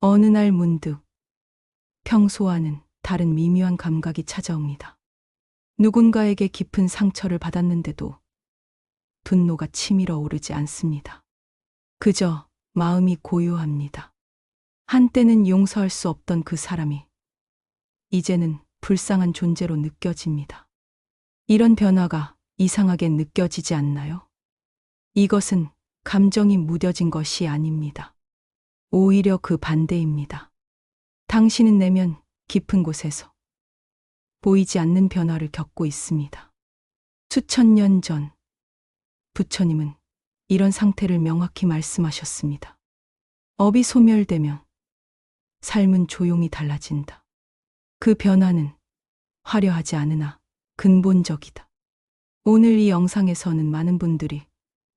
어느 날 문득 평소와는 다른 미묘한 감각이 찾아옵니다. 누군가에게 깊은 상처를 받았는데도 분노가 치밀어 오르지 않습니다. 그저 마음이 고요합니다. 한때는 용서할 수 없던 그 사람이 이제는 불쌍한 존재로 느껴집니다. 이런 변화가 이상하게 느껴지지 않나요? 이것은 감정이 무뎌진 것이 아닙니다. 오히려 그 반대입니다. 당신은 내면 깊은 곳에서 보이지 않는 변화를 겪고 있습니다. 수천 년 전 부처님은 이런 상태를 명확히 말씀하셨습니다. 업이 소멸되면 삶은 조용히 달라진다. 그 변화는 화려하지 않으나 근본적이다. 오늘 이 영상에서는 많은 분들이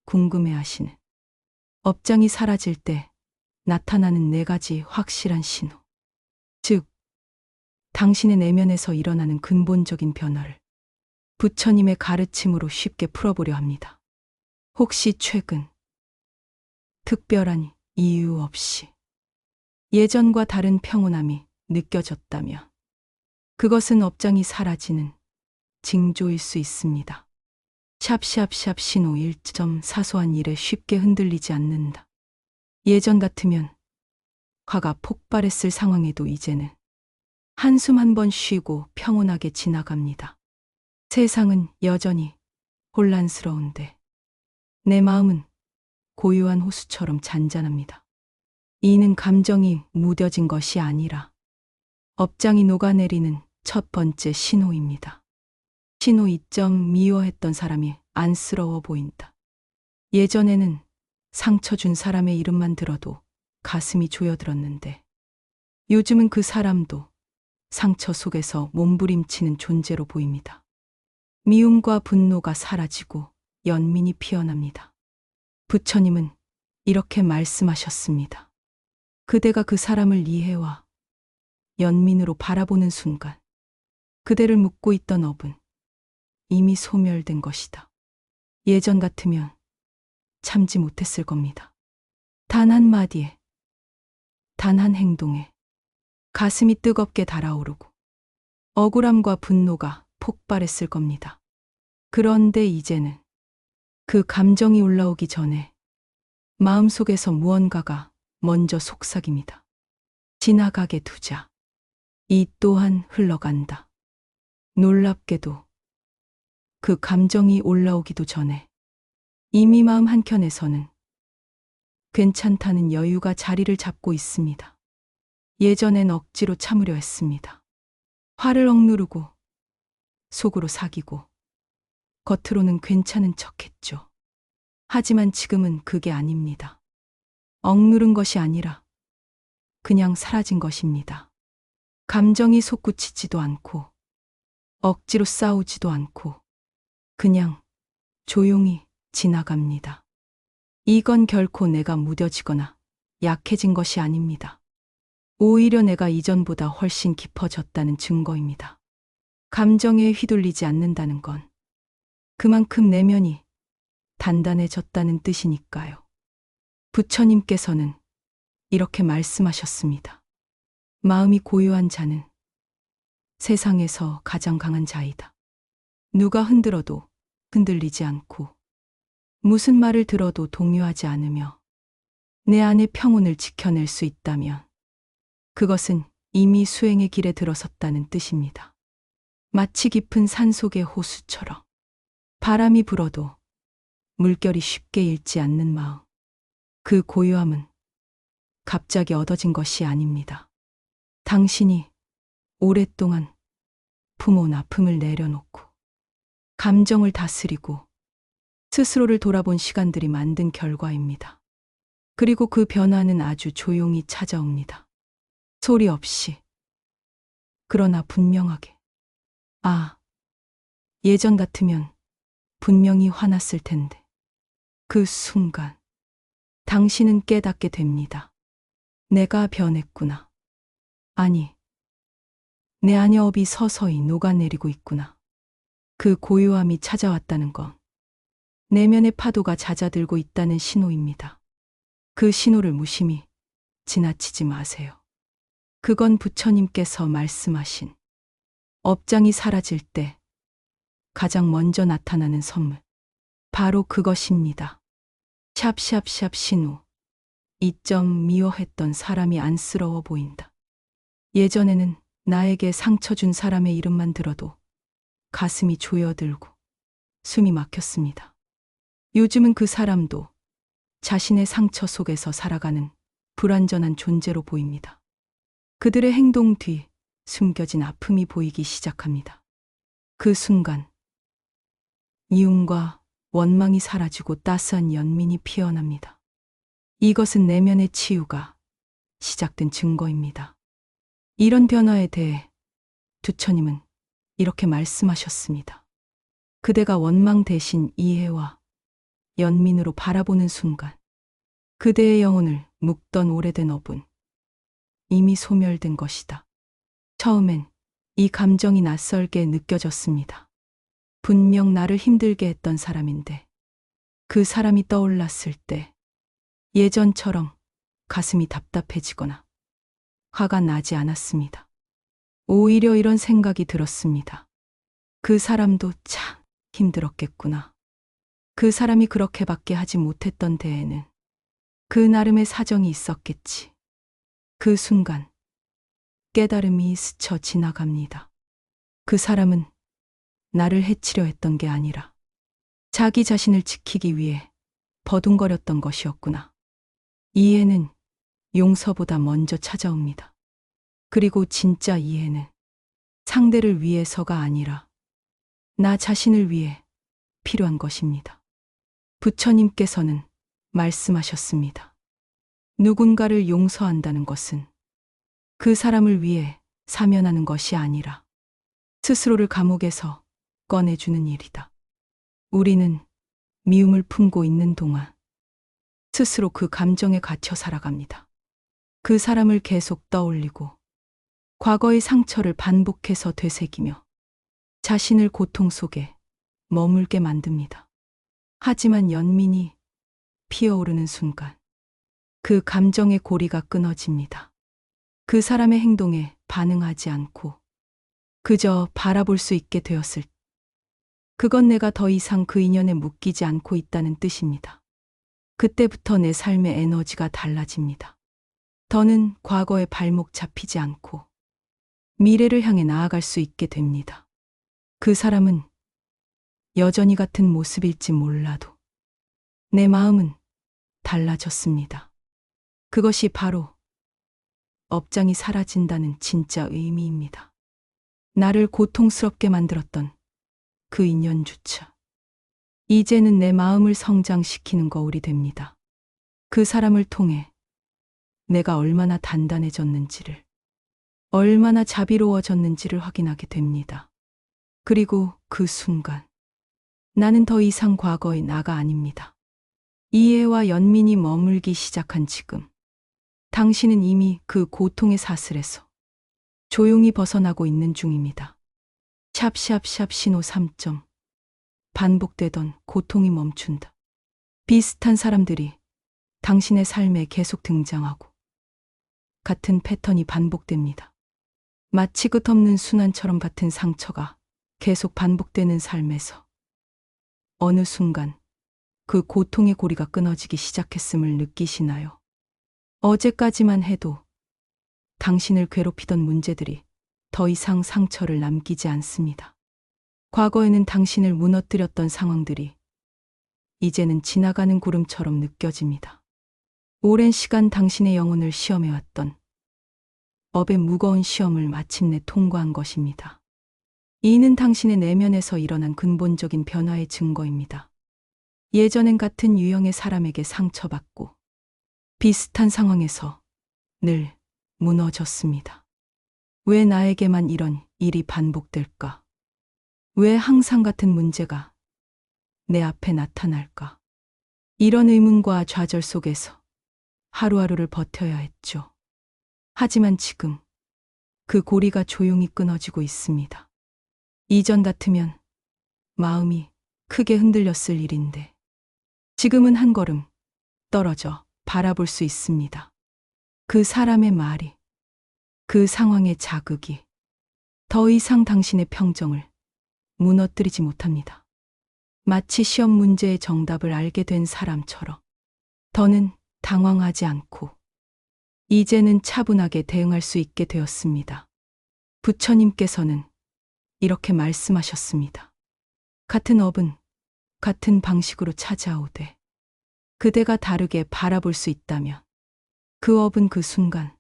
궁금해하시는 업장이 사라질 때 나타나는 4가지 확실한 신호. 즉, 당신의 내면에서 일어나는 근본적인 변화를 부처님의 가르침으로 쉽게 풀어보려 합니다. 혹시 최근 특별한 이유 없이 예전과 다른 평온함이 느껴졌다면 그것은 업장이 사라지는 징조일 수 있습니다. 샵샵샵 신호 1점 사소한 일에 쉽게 흔들리지 않는다. 예전 같으면 화가 폭발했을 상황에도 이제는 한숨 한 번 쉬고 평온하게 지나갑니다. 세상은 여전히 혼란스러운데 내 마음은 고요한 호수처럼 잔잔합니다. 이는 감정이 무뎌진 것이 아니라 업장이 녹아내리는 첫 번째 신호입니다. 신호 2점 미워했던 사람이 안쓰러워 보인다. 예전에는 상처 준 사람의 이름만 들어도 가슴이 조여들었는데 요즘은 그 사람도 상처 속에서 몸부림치는 존재로 보입니다. 미움과 분노가 사라지고 연민이 피어납니다. 부처님은 이렇게 말씀하셨습니다. 그대가 그 사람을 이해와 연민으로 바라보는 순간 그대를 묶고 있던 업은 이미 소멸된 것이다. 예전 같으면 참지 못했을 겁니다. 단 한마디에, 단 한 행동에 가슴이 뜨겁게 달아오르고 억울함과 분노가 폭발했을 겁니다. 그런데 이제는 그 감정이 올라오기 전에 마음속에서 무언가가 먼저 속삭입니다. 지나가게 두자. 이 또한 흘러간다. 놀랍게도 그 감정이 올라오기도 전에 이미 마음 한켠에서는 괜찮다는 여유가 자리를 잡고 있습니다. 예전엔 억지로 참으려 했습니다. 화를 억누르고 속으로 사귀고 겉으로는 괜찮은 척했죠. 하지만 지금은 그게 아닙니다. 억누른 것이 아니라 그냥 사라진 것입니다. 감정이 솟구치지도 않고 억지로 싸우지도 않고 그냥 조용히 지나갑니다. 이건 결코 내가 무뎌지거나 약해진 것이 아닙니다. 오히려 내가 이전보다 훨씬 깊어졌다는 증거입니다. 감정에 휘둘리지 않는다는 건 그만큼 내면이 단단해졌다는 뜻이니까요. 부처님께서는 이렇게 말씀하셨습니다. 마음이 고요한 자는 세상에서 가장 강한 자이다. 누가 흔들어도 흔들리지 않고 무슨 말을 들어도 동요하지 않으며 내 안의 평온을 지켜낼 수 있다면 그것은 이미 수행의 길에 들어섰다는 뜻입니다. 마치 깊은 산속의 호수처럼 바람이 불어도 물결이 쉽게 잃지 않는 마음. 그 고요함은 갑자기 얻어진 것이 아닙니다. 당신이 오랫동안 품어온 아픔을 내려놓고 감정을 다스리고 스스로를 돌아본 시간들이 만든 결과입니다. 그리고 그 변화는 아주 조용히 찾아옵니다. 소리 없이. 그러나 분명하게. 아, 예전 같으면 분명히 화났을 텐데. 그 순간 당신은 깨닫게 됩니다. 내가 변했구나. 아니, 내 안의 업이 서서히 녹아내리고 있구나. 그 고요함이 찾아왔다는 건 내면의 파도가 잦아들고 있다는 신호입니다. 그 신호를 무심히 지나치지 마세요. 그건 부처님께서 말씀하신 업장이 사라질 때 가장 먼저 나타나는 선물. 바로 그것입니다. 샵샵샵 신호. 이점 미워했던 사람이 안쓰러워 보인다. 예전에는 나에게 상처 준 사람의 이름만 들어도 가슴이 조여들고 숨이 막혔습니다. 요즘은 그 사람도 자신의 상처 속에서 살아가는 불완전한 존재로 보입니다. 그들의 행동 뒤 숨겨진 아픔이 보이기 시작합니다. 그 순간 미움과 원망이 사라지고 따스한 연민이 피어납니다. 이것은 내면의 치유가 시작된 증거입니다. 이런 변화에 대해 부처님은 이렇게 말씀하셨습니다. 그대가 원망 대신 이해와 연민으로 바라보는 순간 그대의 영혼을 묶던 오래된 업은 이미 소멸된 것이다. 처음엔 이 감정이 낯설게 느껴졌습니다. 분명 나를 힘들게 했던 사람인데 그 사람이 떠올랐을 때 예전처럼 가슴이 답답해지거나 화가 나지 않았습니다. 오히려 이런 생각이 들었습니다. 그 사람도 참 힘들었겠구나. 그 사람이 그렇게밖에 하지 못했던 데에는 그 나름의 사정이 있었겠지. 그 순간 깨달음이 스쳐 지나갑니다. 그 사람은 나를 해치려 했던 게 아니라 자기 자신을 지키기 위해 버둥거렸던 것이었구나. 이해는 용서보다 먼저 찾아옵니다. 그리고 진짜 이해는 상대를 위해서가 아니라 나 자신을 위해 필요한 것입니다. 부처님께서는 말씀하셨습니다. 누군가를 용서한다는 것은 그 사람을 위해 사면하는 것이 아니라 스스로를 감옥에서 꺼내주는 일이다. 우리는 미움을 품고 있는 동안 스스로 그 감정에 갇혀 살아갑니다. 그 사람을 계속 떠올리고 과거의 상처를 반복해서 되새기며 자신을 고통 속에 머물게 만듭니다. 하지만 연민이 피어오르는 순간 그 감정의 고리가 끊어집니다. 그 사람의 행동에 반응하지 않고 그저 바라볼 수 있게 되었을 때 그건 내가 더 이상 그 인연에 묶이지 않고 있다는 뜻입니다. 그때부터 내 삶의 에너지가 달라집니다. 더는 과거에 발목 잡히지 않고 미래를 향해 나아갈 수 있게 됩니다. 그 사람은 여전히 같은 모습일지 몰라도 내 마음은 달라졌습니다. 그것이 바로 업장이 사라진다는 진짜 의미입니다. 나를 고통스럽게 만들었던 그 인연조차 이제는 내 마음을 성장시키는 거울이 됩니다. 그 사람을 통해 내가 얼마나 단단해졌는지를, 얼마나 자비로워졌는지를 확인하게 됩니다. 그리고 그 순간 나는 더 이상 과거의 나가 아닙니다. 이해와 연민이 머물기 시작한 지금 당신은 이미 그 고통의 사슬에서 조용히 벗어나고 있는 중입니다. 샵샵샵 신호 3점. 반복되던 고통이 멈춘다. 비슷한 사람들이 당신의 삶에 계속 등장하고 같은 패턴이 반복됩니다. 마치 끝없는 순환처럼 같은 상처가 계속 반복되는 삶에서 어느 순간 그 고통의 고리가 끊어지기 시작했음을 느끼시나요? 어제까지만 해도 당신을 괴롭히던 문제들이 더 이상 상처를 남기지 않습니다. 과거에는 당신을 무너뜨렸던 상황들이 이제는 지나가는 구름처럼 느껴집니다. 오랜 시간 당신의 영혼을 시험해왔던 업의 무거운 시험을 마침내 통과한 것입니다. 이는 당신의 내면에서 일어난 근본적인 변화의 증거입니다. 예전엔 같은 유형의 사람에게 상처받고 비슷한 상황에서 늘 무너졌습니다. 왜 나에게만 이런 일이 반복될까? 왜 항상 같은 문제가 내 앞에 나타날까? 이런 의문과 좌절 속에서 하루하루를 버텨야 했죠. 하지만 지금 그 고리가 조용히 끊어지고 있습니다. 이전 같으면 마음이 크게 흔들렸을 일인데 지금은 한 걸음 떨어져 바라볼 수 있습니다. 그 사람의 말이, 그 상황의 자극이 더 이상 당신의 평정을 무너뜨리지 못합니다. 마치 시험 문제의 정답을 알게 된 사람처럼 더는 당황하지 않고 이제는 차분하게 대응할 수 있게 되었습니다. 부처님께서는 이렇게 말씀하셨습니다. 같은 업은 같은 방식으로 찾아오되 그대가 다르게 바라볼 수 있다면 그 업은 그 순간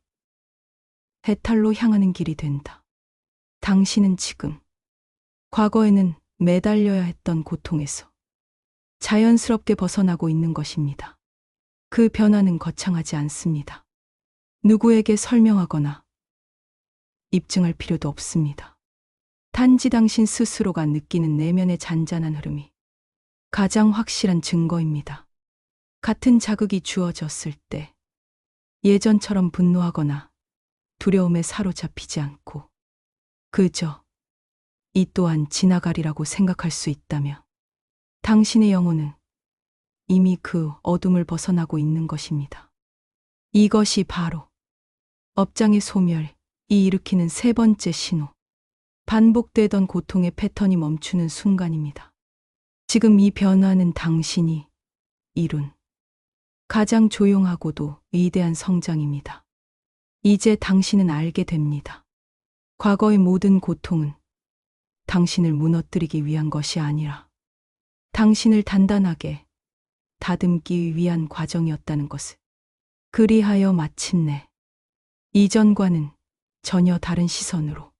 해탈로 향하는 길이 된다. 당신은 지금 과거에는 매달려야 했던 고통에서 자연스럽게 벗어나고 있는 것입니다. 그 변화는 거창하지 않습니다. 누구에게 설명하거나 입증할 필요도 없습니다. 단지 당신 스스로가 느끼는 내면의 잔잔한 흐름이 가장 확실한 증거입니다. 같은 자극이 주어졌을 때 예전처럼 분노하거나 두려움에 사로잡히지 않고 그저 이 또한 지나가리라고 생각할 수 있다면 당신의 영혼은 이미 그 어둠을 벗어나고 있는 것입니다. 이것이 바로 업장의 소멸이 일으키는 세 번째 신호, 반복되던 고통의 패턴이 멈추는 순간입니다. 지금 이 변화는 당신이 이룬 가장 조용하고도 위대한 성장입니다. 이제 당신은 알게 됩니다. 과거의 모든 고통은 당신을 무너뜨리기 위한 것이 아니라 당신을 단단하게 다듬기 위한 과정이었다는 것을. 그리하여 마침내 이전과는 전혀 다른 시선으로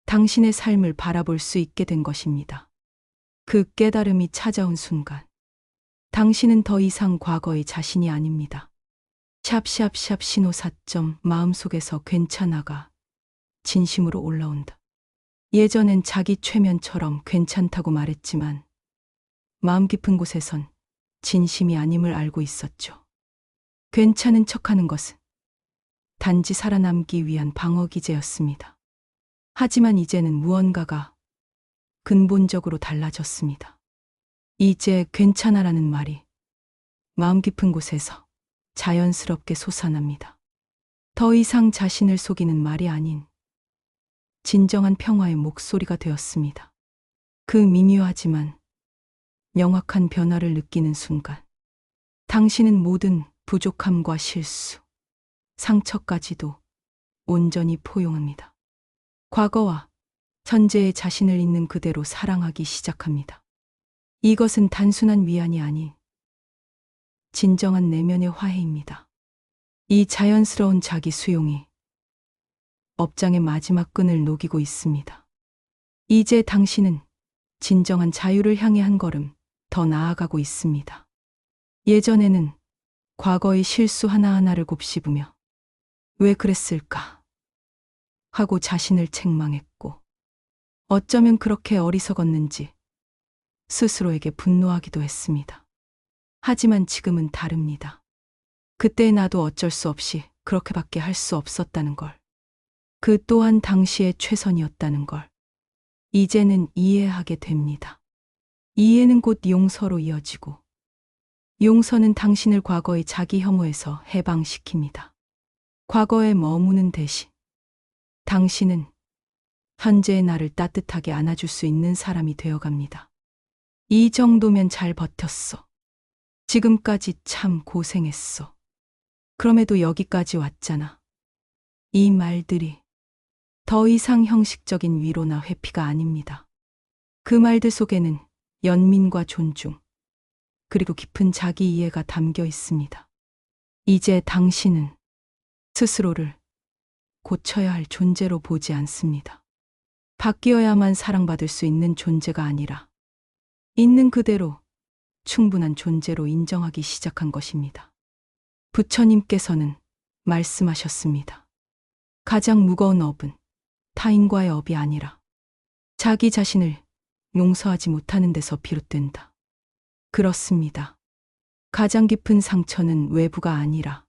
당신의 삶을 바라볼 수 있게 된 것입니다. 그 깨달음이 찾아온 순간 당신은 더 이상 과거의 자신이 아닙니다. 샵샵샵 신호 4점 마음속에서 괜찮아가 진심으로 올라온다. 예전엔 자기 최면처럼 괜찮다고 말했지만 마음 깊은 곳에선 진심이 아님을 알고 있었죠. 괜찮은 척하는 것은 단지 살아남기 위한 방어기제였습니다. 하지만 이제는 무언가가 근본적으로 달라졌습니다. 이제 괜찮아라는 말이 마음 깊은 곳에서 자연스럽게 솟아납니다. 더 이상 자신을 속이는 말이 아닌 진정한 평화의 목소리가 되었습니다. 그 미묘하지만 명확한 변화를 느끼는 순간 당신은 모든 부족함과 실수, 상처까지도 온전히 포용합니다. 과거와 현재의 자신을 있는 그대로 사랑하기 시작합니다. 이것은 단순한 위안이 아닌 진정한 내면의 화해입니다. 이 자연스러운 자기 수용이 업장의 마지막 끈을 녹이고 있습니다. 이제 당신은 진정한 자유를 향해 한 걸음 더 나아가고 있습니다. 예전에는 과거의 실수 하나하나를 곱씹으며 왜 그랬을까 하고 자신을 책망했고 어쩌면 그렇게 어리석었는지 스스로에게 분노하기도 했습니다. 하지만 지금은 다릅니다. 그때 나도 어쩔 수 없이 그렇게밖에 할 수 없었다는 걸, 그 또한 당시의 최선이었다는 걸 이제는 이해하게 됩니다. 이해는 곧 용서로 이어지고 용서는 당신을 과거의 자기 혐오에서 해방시킵니다. 과거에 머무는 대신 당신은 현재의 나를 따뜻하게 안아줄 수 있는 사람이 되어갑니다. 이 정도면 잘 버텼어. 지금까지 참 고생했어. 그럼에도 여기까지 왔잖아. 이 말들이 더 이상 형식적인 위로나 회피가 아닙니다. 그 말들 속에는 연민과 존중, 그리고 깊은 자기 이해가 담겨 있습니다. 이제 당신은 스스로를 고쳐야 할 존재로 보지 않습니다. 바뀌어야만 사랑받을 수 있는 존재가 아니라 있는 그대로 충분한 존재로 인정하기 시작한 것입니다. 부처님께서는 말씀하셨습니다. 가장 무거운 업은 타인과의 업이 아니라 자기 자신을 용서하지 못하는 데서 비롯된다. 그렇습니다. 가장 깊은 상처는 외부가 아니라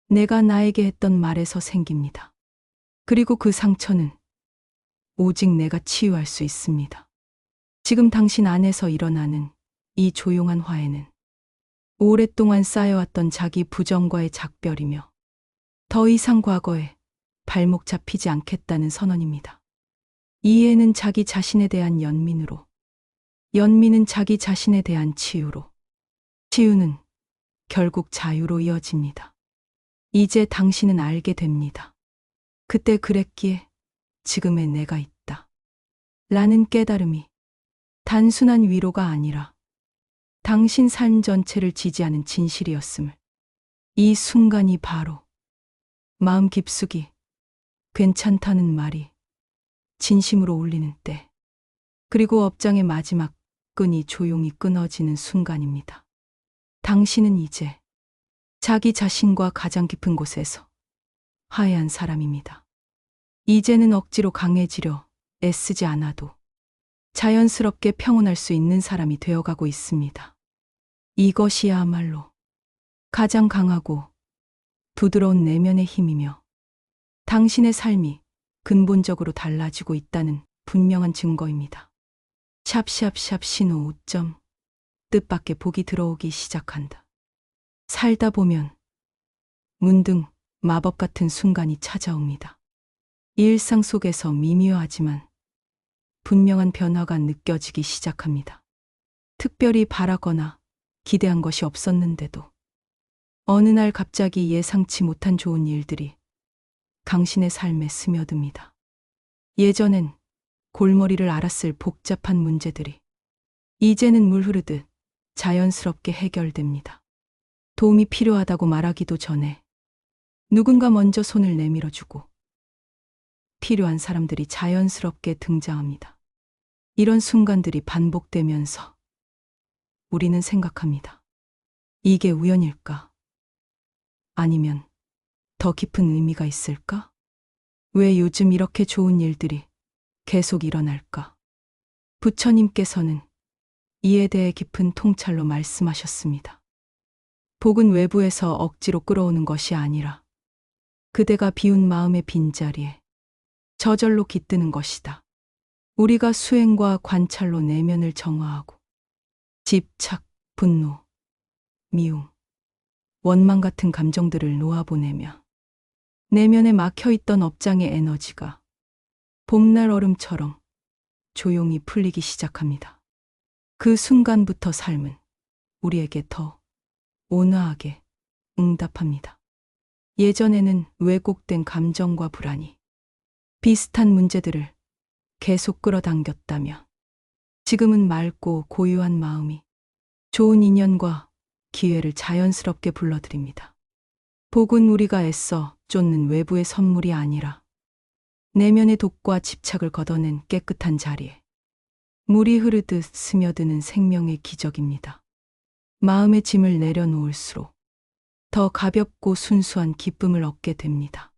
내가 나에게 했던 말에서 생깁니다. 그리고 그 상처는 오직 내가 치유할 수 있습니다. 지금 당신 안에서 일어나는 이 조용한 화해는 오랫동안 쌓여왔던 자기 부정과의 작별이며 더 이상 과거에 발목 잡히지 않겠다는 선언입니다. 이해는 자기 자신에 대한 연민으로, 연민은 자기 자신에 대한 치유로, 치유는 결국 자유로 이어집니다. 이제 당신은 알게 됩니다. 그때 그랬기에 지금의 내가 있다. 라는 깨달음이 단순한 위로가 아니라 당신 삶 전체를 지지하는 진실이었음을. 이 순간이 바로 마음 깊숙이 괜찮다는 말이 진심으로 울리는 때, 그리고 업장의 마지막 끈이 조용히 끊어지는 순간입니다. 당신은 이제 자기 자신과 가장 깊은 곳에서 화해한 사람입니다. 이제는 억지로 강해지려 애쓰지 않아도 자연스럽게 평온할 수 있는 사람이 되어가고 있습니다. 이것이야말로 가장 강하고 부드러운 내면의 힘이며 당신의 삶이 근본적으로 달라지고 있다는 분명한 증거입니다. 샵샵샵 신호 5점. 뜻밖의 복이 들어오기 시작한다. 살다 보면 문득 마법 같은 순간이 찾아옵니다. 일상 속에서 미묘하지만 분명한 변화가 느껴지기 시작합니다. 특별히 바라거나 기대한 것이 없었는데도 어느 날 갑자기 예상치 못한 좋은 일들이 당신의 삶에 스며듭니다. 예전엔 골머리를 앓았을 복잡한 문제들이 이제는 물 흐르듯 자연스럽게 해결됩니다. 도움이 필요하다고 말하기도 전에 누군가 먼저 손을 내밀어주고 필요한 사람들이 자연스럽게 등장합니다. 이런 순간들이 반복되면서 우리는 생각합니다. 이게 우연일까? 아니면 더 깊은 의미가 있을까? 왜 요즘 이렇게 좋은 일들이 계속 일어날까? 부처님께서는 이에 대해 깊은 통찰로 말씀하셨습니다. 복은 외부에서 억지로 끌어오는 것이 아니라 그대가 비운 마음의 빈자리에 저절로 깃드는 것이다. 우리가 수행과 관찰로 내면을 정화하고 집착, 분노, 미움, 원망 같은 감정들을 놓아보내며 내면에 막혀있던 업장의 에너지가 봄날 얼음처럼 조용히 풀리기 시작합니다. 그 순간부터 삶은 우리에게 더 온화하게 응답합니다. 예전에는 왜곡된 감정과 불안이 비슷한 문제들을 계속 끌어당겼다면 지금은 맑고 고요한 마음이 좋은 인연과 기회를 자연스럽게 불러들입니다. 복은 우리가 애써 쫓는 외부의 선물이 아니라 내면의 독과 집착을 걷어낸 깨끗한 자리에 물이 흐르듯 스며드는 생명의 기적입니다. 마음의 짐을 내려놓을수록 더 가볍고 순수한 기쁨을 얻게 됩니다.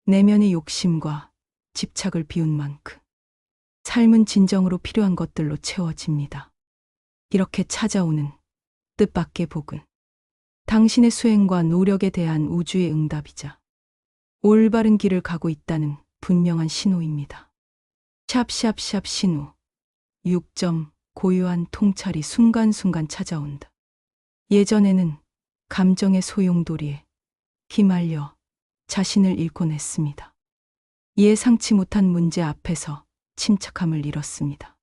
내면의 욕심과 집착을 비운 만큼 삶은 진정으로 필요한 것들로 채워집니다. 이렇게 찾아오는 뜻밖의 복은 당신의 수행과 노력에 대한 우주의 응답이자 올바른 길을 가고 있다는 분명한 신호입니다. 샵샵샵 신호 6점. 고요한 통찰이 순간순간 찾아온다. 예전에는 감정의 소용돌이에 휘말려 자신을 잃곤 했습니다. 예상치 못한 문제 앞에서 침착함을 잃었습니다.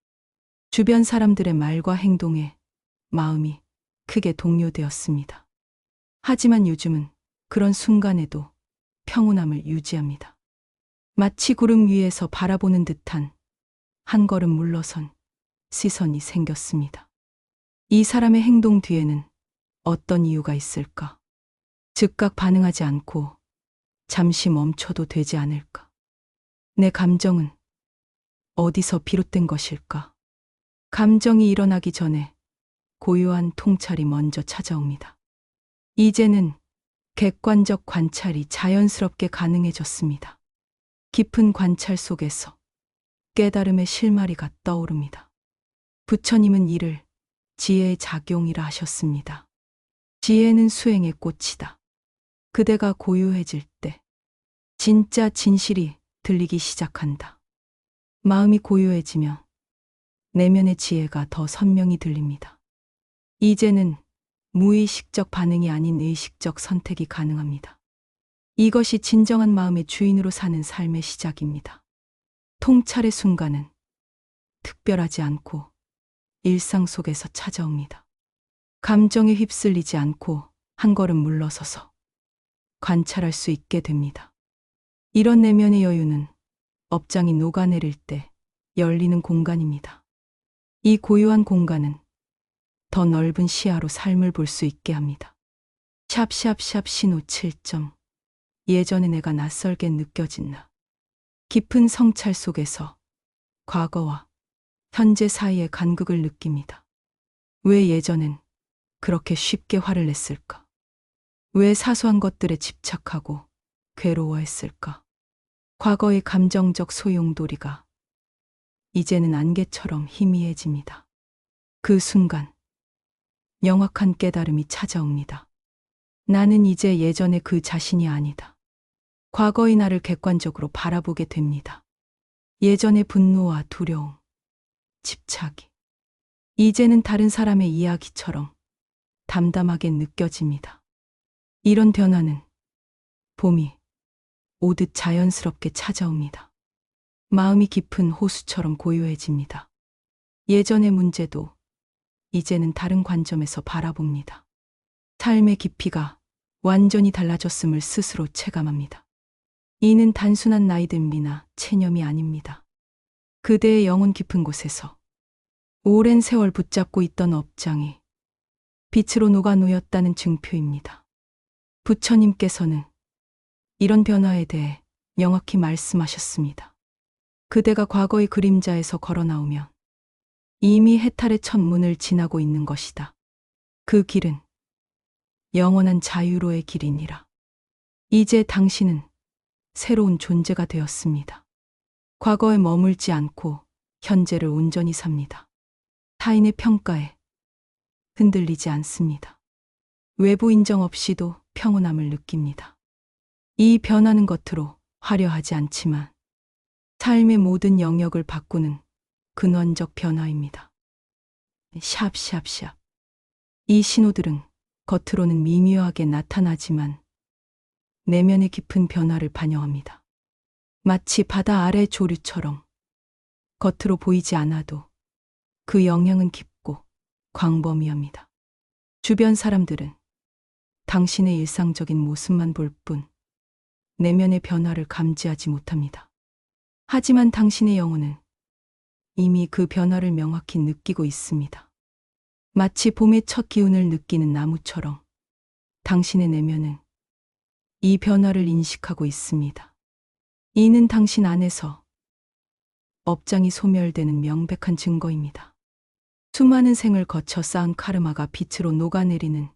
주변 사람들의 말과 행동에 마음이 크게 동요되었습니다. 하지만 요즘은 그런 순간에도 평온함을 유지합니다. 마치 구름 위에서 바라보는 듯한 한 걸음 물러선 시선이 생겼습니다. 이 사람의 행동 뒤에는 어떤 이유가 있을까? 즉각 반응하지 않고 잠시 멈춰도 되지 않을까? 내 감정은 어디서 비롯된 것일까? 감정이 일어나기 전에 고요한 통찰이 먼저 찾아옵니다. 이제는 객관적 관찰이 자연스럽게 가능해졌습니다. 깊은 관찰 속에서 깨달음의 실마리가 떠오릅니다. 부처님은 이를 지혜의 작용이라 하셨습니다. 지혜는 수행의 꽃이다. 그대가 고요해질 때 진짜 진실이 들리기 시작한다. 마음이 고요해지며 내면의 지혜가 더 선명히 들립니다. 이제는 무의식적 반응이 아닌 의식적 선택이 가능합니다. 이것이 진정한 마음의 주인으로 사는 삶의 시작입니다. 통찰의 순간은 특별하지 않고 일상 속에서 찾아옵니다. 감정에 휩쓸리지 않고 한 걸음 물러서서 관찰할 수 있게 됩니다. 이런 내면의 여유는 업장이 녹아내릴 때 열리는 공간입니다. 이 고요한 공간은 더 넓은 시야로 삶을 볼 수 있게 합니다. 샵샵샵 신호 7점. 예전에 내가 낯설게 느껴진 나. 깊은 성찰 속에서 과거와 현재 사이의 간극을 느낍니다. 왜 예전엔 그렇게 쉽게 화를 냈을까? 왜 사소한 것들에 집착하고 괴로워했을까? 과거의 감정적 소용돌이가 이제는 안개처럼 희미해집니다. 그 순간 명확한 깨달음이 찾아옵니다. 나는 이제 예전의 그 자신이 아니다. 과거의 나를 객관적으로 바라보게 됩니다. 예전의 분노와 두려움, 집착이 이제는 다른 사람의 이야기처럼 담담하게 느껴집니다. 이런 변화는 봄이 오듯 자연스럽게 찾아옵니다. 마음이 깊은 호수처럼 고요해집니다. 예전의 문제도 이제는 다른 관점에서 바라봅니다. 삶의 깊이가 완전히 달라졌음을 스스로 체감합니다. 이는 단순한 나이 듦이나 체념이 아닙니다. 그대의 영혼 깊은 곳에서 오랜 세월 붙잡고 있던 업장이 빛으로 녹아 놓였다는 증표입니다. 부처님께서는 이런 변화에 대해 명확히 말씀하셨습니다. 그대가 과거의 그림자에서 걸어 나오면 이미 해탈의 첫 문을 지나고 있는 것이다. 그 길은 영원한 자유로의 길이니라. 이제 당신은 새로운 존재가 되었습니다. 과거에 머물지 않고 현재를 온전히 삽니다. 타인의 평가에 흔들리지 않습니다. 외부 인정 없이도 평온함을 느낍니다. 이 변화는 겉으로 화려하지 않지만 삶의 모든 영역을 바꾸는 근원적 변화입니다. 샵샵샵. 이 신호들은 겉으로는 미묘하게 나타나지만 내면의 깊은 변화를 반영합니다. 마치 바다 아래 조류처럼 겉으로 보이지 않아도 그 영향은 깊고 광범위합니다. 주변 사람들은 당신의 일상적인 모습만 볼 뿐 내면의 변화를 감지하지 못합니다. 하지만 당신의 영혼은 이미 그 변화를 명확히 느끼고 있습니다. 마치 봄의 첫 기운을 느끼는 나무처럼 당신의 내면은 이 변화를 인식하고 있습니다. 이는 당신 안에서 업장이 소멸되는 명백한 증거입니다. 수많은 생을 거쳐 쌓은 카르마가 빛으로 녹아내리는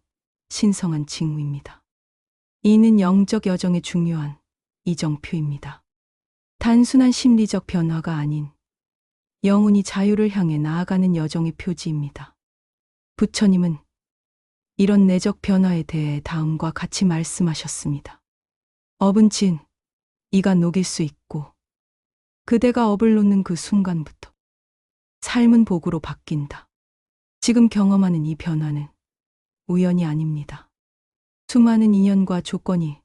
신성한 징후입니다. 이는 영적 여정의 중요한 이정표입니다. 단순한 심리적 변화가 아닌 영혼이 자유를 향해 나아가는 여정의 표지입니다. 부처님은 이런 내적 변화에 대해 다음과 같이 말씀하셨습니다. 업은 진, 이가 녹일 수 있고 그대가 업을 놓는 그 순간부터 삶은 복으로 바뀐다. 지금 경험하는 이 변화는 우연이 아닙니다. 수많은 인연과 조건이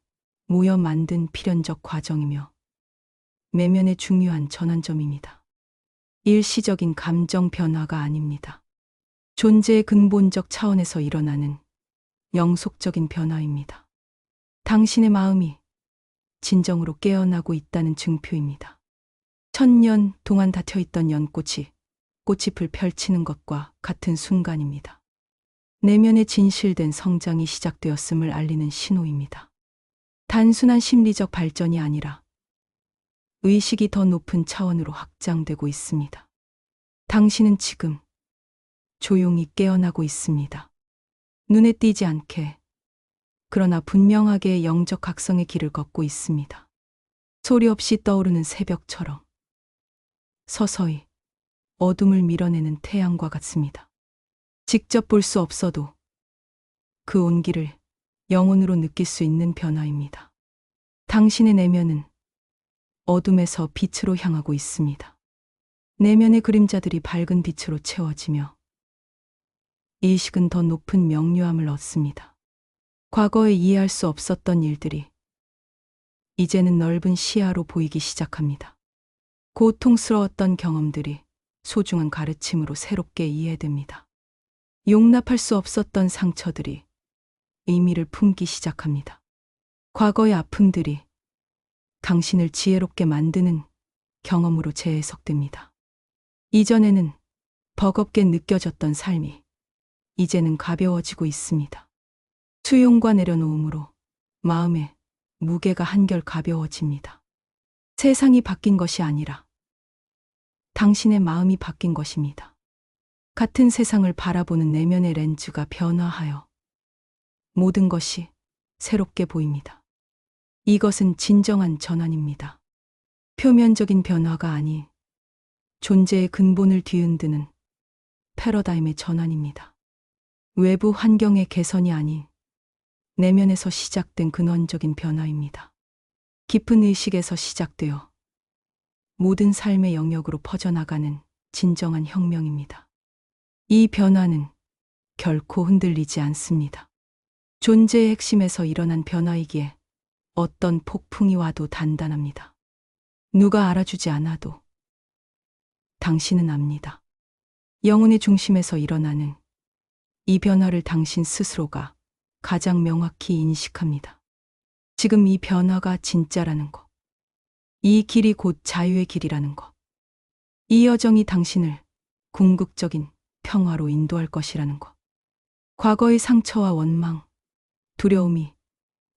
모여 만든 필연적 과정이며 내면의 중요한 전환점입니다. 일시적인 감정 변화가 아닙니다. 존재의 근본적 차원에서 일어나는 영속적인 변화입니다. 당신의 마음이 진정으로 깨어나고 있다는 증표입니다. 1000년 동안 닫혀있던 연꽃이 꽃잎을 펼치는 것과 같은 순간입니다. 내면의 진실된 성장이 시작되었음을 알리는 신호입니다. 단순한 심리적 발전이 아니라 의식이 더 높은 차원으로 확장되고 있습니다. 당신은 지금 조용히 깨어나고 있습니다. 눈에 띄지 않게, 그러나 분명하게 영적 각성의 길을 걷고 있습니다. 소리 없이 떠오르는 새벽처럼 서서히 어둠을 밀어내는 태양과 같습니다. 직접 볼 수 없어도 그 온기를 영혼으로 느낄 수 있는 변화입니다. 당신의 내면은 어둠에서 빛으로 향하고 있습니다. 내면의 그림자들이 밝은 빛으로 채워지며 의식은 더 높은 명료함을 얻습니다. 과거에 이해할 수 없었던 일들이 이제는 넓은 시야로 보이기 시작합니다. 고통스러웠던 경험들이 소중한 가르침으로 새롭게 이해됩니다. 용납할 수 없었던 상처들이 의미를 품기 시작합니다. 과거의 아픔들이 당신을 지혜롭게 만드는 경험으로 재해석됩니다. 이전에는 버겁게 느껴졌던 삶이 이제는 가벼워지고 있습니다. 수용과 내려놓음으로 마음의 무게가 한결 가벼워집니다. 세상이 바뀐 것이 아니라 당신의 마음이 바뀐 것입니다. 같은 세상을 바라보는 내면의 렌즈가 변화하여 모든 것이 새롭게 보입니다. 이것은 진정한 전환입니다. 표면적인 변화가 아닌 존재의 근본을 뒤흔드는 패러다임의 전환입니다. 외부 환경의 개선이 아닌 내면에서 시작된 근원적인 변화입니다. 깊은 의식에서 시작되어 모든 삶의 영역으로 퍼져나가는 진정한 혁명입니다. 이 변화는 결코 흔들리지 않습니다. 존재의 핵심에서 일어난 변화이기에 어떤 폭풍이 와도 단단합니다. 누가 알아주지 않아도 당신은 압니다. 영혼의 중심에서 일어나는 이 변화를 당신 스스로가 가장 명확히 인식합니다. 지금 이 변화가 진짜라는 것. 이 길이 곧 자유의 길이라는 것. 이 여정이 당신을 궁극적인 평화로 인도할 것이라는 것. 과거의 상처와 원망, 두려움이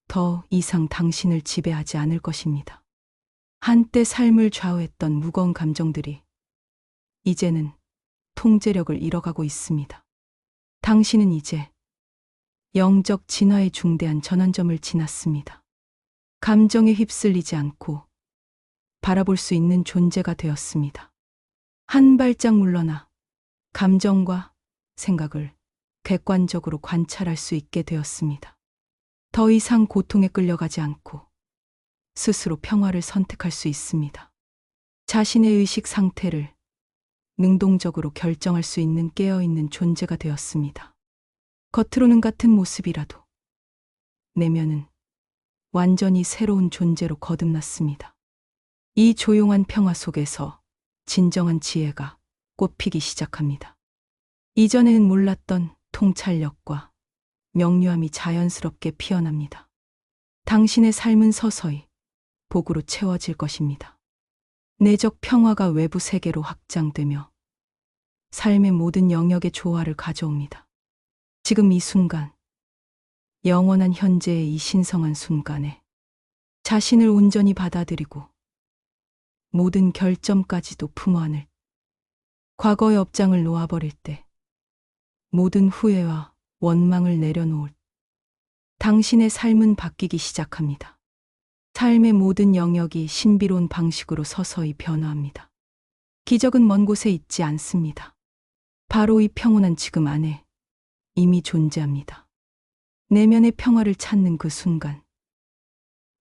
더 이상 당신을 지배하지 않을 것입니다. 한때 삶을 좌우했던 무거운 감정들이 이제는 통제력을 잃어가고 있습니다. 당신은 이제 영적 진화의 중대한 전환점을 지났습니다. 감정에 휩쓸리지 않고 바라볼 수 있는 존재가 되었습니다. 한 발짝 물러나 감정과 생각을 객관적으로 관찰할 수 있게 되었습니다. 더 이상 고통에 끌려가지 않고 스스로 평화를 선택할 수 있습니다. 자신의 의식 상태를 능동적으로 결정할 수 있는 깨어있는 존재가 되었습니다. 겉으로는 같은 모습이라도 내면은 완전히 새로운 존재로 거듭났습니다. 이 조용한 평화 속에서 진정한 지혜가 꽃피기 시작합니다. 이전에는 몰랐던 통찰력과 명료함이 자연스럽게 피어납니다. 당신의 삶은 서서히 복으로 채워질 것입니다. 내적 평화가 외부 세계로 확장되며 삶의 모든 영역에 조화를 가져옵니다. 지금 이 순간, 영원한 현재의 이 신성한 순간에 자신을 온전히 받아들이고 모든 결점까지도 품어 안을 과거의 업장을 놓아버릴 때 모든 후회와 원망을 내려놓을 당신의 삶은 바뀌기 시작합니다. 삶의 모든 영역이 신비로운 방식으로 서서히 변화합니다. 기적은 먼 곳에 있지 않습니다. 바로 이 평온한 지금 안에 이미 존재합니다. 내면의 평화를 찾는 그 순간,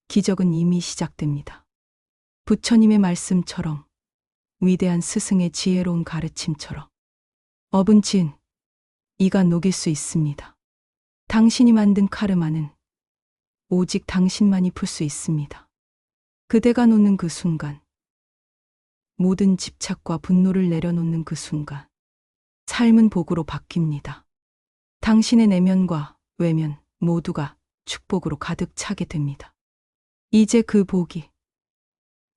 기적은 이미 시작됩니다. 부처님의 말씀처럼, 위대한 스승의 지혜로운 가르침처럼, 업은 진, 이가 녹일 수 있습니다. 당신이 만든 카르마는 오직 당신만이 풀 수 있습니다. 그대가 놓는 그 순간, 모든 집착과 분노를 내려놓는 그 순간, 삶은 복으로 바뀝니다. 당신의 내면과 외면 모두가 축복으로 가득 차게 됩니다. 이제 그 복이,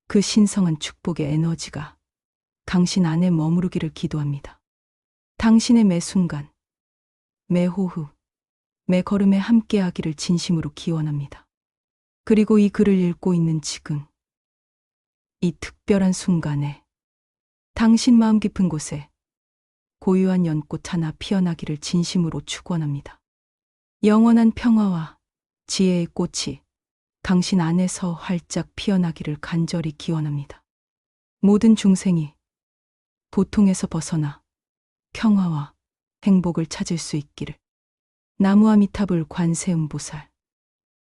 그 신성한 축복의 에너지가 당신 안에 머무르기를 기도합니다. 당신의 매 순간, 매 호흡, 매 걸음에 함께하기를 진심으로 기원합니다. 그리고 이 글을 읽고 있는 지금, 이 특별한 순간에 당신 마음 깊은 곳에 고유한 연꽃 하나 피어나기를 진심으로 축원합니다. 영원한 평화와 지혜의 꽃이 당신 안에서 활짝 피어나기를 간절히 기원합니다. 모든 중생이 고통에서 벗어나 평화와 행복을 찾을 수 있기를. 나무아미타불 관세음보살.